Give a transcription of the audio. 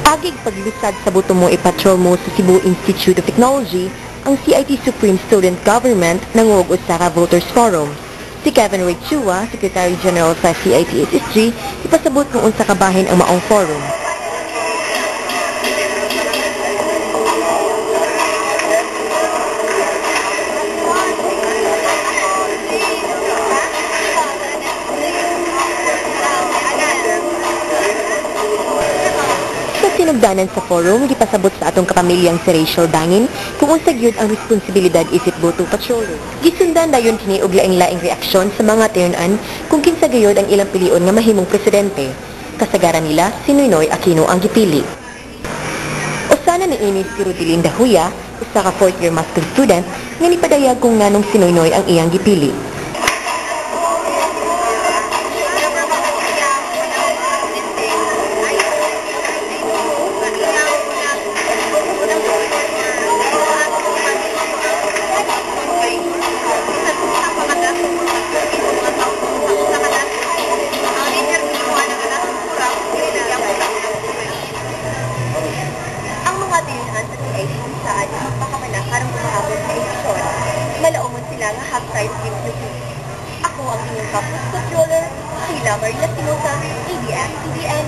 Agig paglusad sa buto mo ipatrol mo sa Cebu Institute of Technology, ang CIT Supreme Student Government nangugod sa Voters Forum. Si Kevin Ray Chua, Secretary General sa CIT SSG, ipasabot kung unsa kabahin ang maong forum. Sinugdanan sa forum, gipasabot sa atong kapamilyang si Rachel Dangin kung unsa gyud ang responsibilidad isip boto patroller. Gisundan dayon kini og laing-laing reaksyon sa mga tirnan kung kinsa gayud ang ilang pilion nga mahimong presidente. Kasagaran nila si Noynoy Aquino ang gipili. Usana ni ini si Rodilyn Dahuya, usa ka 4th year master student nga nipadayag kung nganong si Noynoy ang iyang gipili. Malaumon sila nga half-size gift nyo. Ako ang inyong campus controller, Sheila Marina Simosa, ABS-CBN.